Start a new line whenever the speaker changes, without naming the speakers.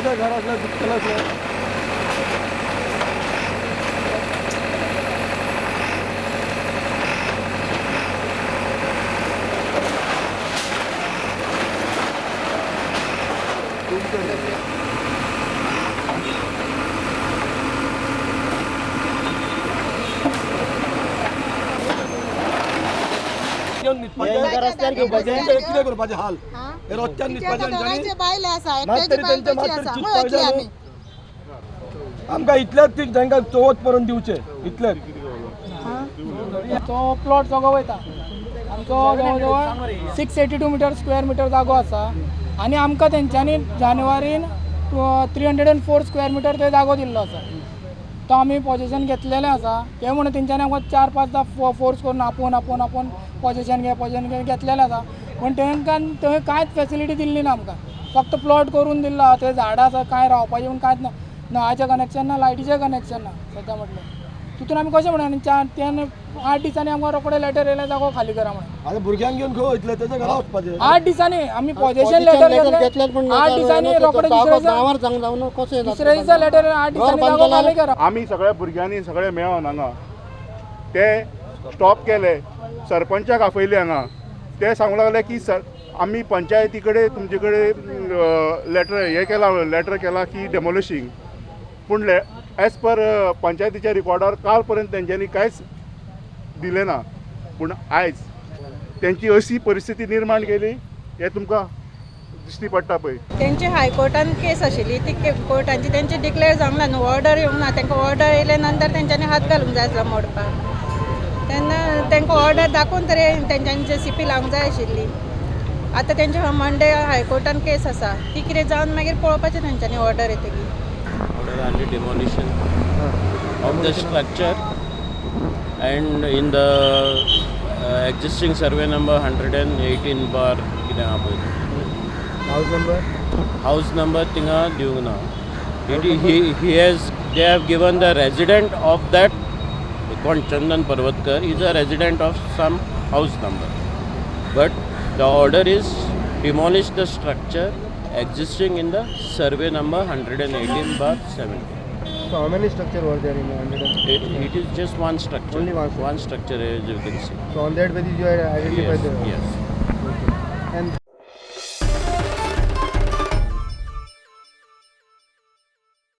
त्याच्या घरातलं दुःखलंच नाही. हाल हे रोजच्या आमकां इतल्याच तांकां चवथ पर्यंत दिवचे इतलेच.
तो प्लॉट सगळो वयता आमचो जवळ जवळ 682 मीटर स्क्वेअर मीटर जागो आसा आनी आमकां तेंच्यांनी जानेवारीन 304 स्क्वेअर मीटर ते जागो दिल्लो आसा. तो आमी पोजेशन घेतलेलें आसा. हे म्हणून तेंच्यांनी आमकां 4-5दा फोर्स करून आपोवन पोजेशन घेतलेलें आसा. पण तांकां थंय कांयच फॅसिलिटी दिल्ली ना आमकां. फक्त प्लॉट करून दिल्लो. थंय झाडां आसा कांय रावपाचें पूण कांयच ना. नळाचें कनेक्शन ना, लायटीचें कनेक्शन ना सद्या म्हटलें. तितून आमी कशें म्हणून 8 दिसांनी आमकां रोखडे लेटर येयलें जागो खाली करा म्हणून.
आतां भुरग्यांक घेवन खंय वयतले तेच्या घरा वचपाचें.
8 दिसांनी आमी पोजेशन लेटर घेतलें. 8 दिसांनी रोखडे दुसऱ्या दिसा लेटर 8 दिसांनी जागो खाली करा.
आमी सगळ्या भुरग्यांनी सगळे मेळोन हांगा ते स्टॉप केले. सरपंचाक आपयले हांगा. ते सांगूंक लागले की आमी पंचायती कडेन तुमचे कडेन लेटर केला की डेमोलिशींग. पूण एज पर पंचायतीच्या रिकॉर्डार काल पर्यंत तेंच्यांनी कांयच दिलें ना. पूण आयज तेंची अशी परिस्थिती निर्माण केली हे तुमकां दिश्टी पडटा पळय.
तेंची हायकोर्टान केस आशिल्ली ती कोर्टांची तेंची डिक्लेअर जावंक ना न्हू. ऑर्डर येवंक ना. तांकां ऑर्डर येयले नंतर तेंच्यांनी हात घालूंक जाय आसलो मोडपाक. तेन्ना तांकां ऑर्डर दाखोवन तरी तेंच्यांनी JCP लावंक जाय आशिल्ली. आतां तेंचे मंडे हायकोर्टान केस आसा ती कितें जावन मागीर पळोवपाचें तेंच्यांनी ऑर्डर येतकीर.
Order on the demolition of the structure and in the existing survey number 118 bar house number tinga diugna. They have given the resident of that Chandan Parvatkar is a resident of some house number, but the order is demolish the structure existing in the survey number 118/70.
So how many structure were there in 100?
It is just one structure.
Only one
structure as you can see.
So on that basis you had identified
Yes.
And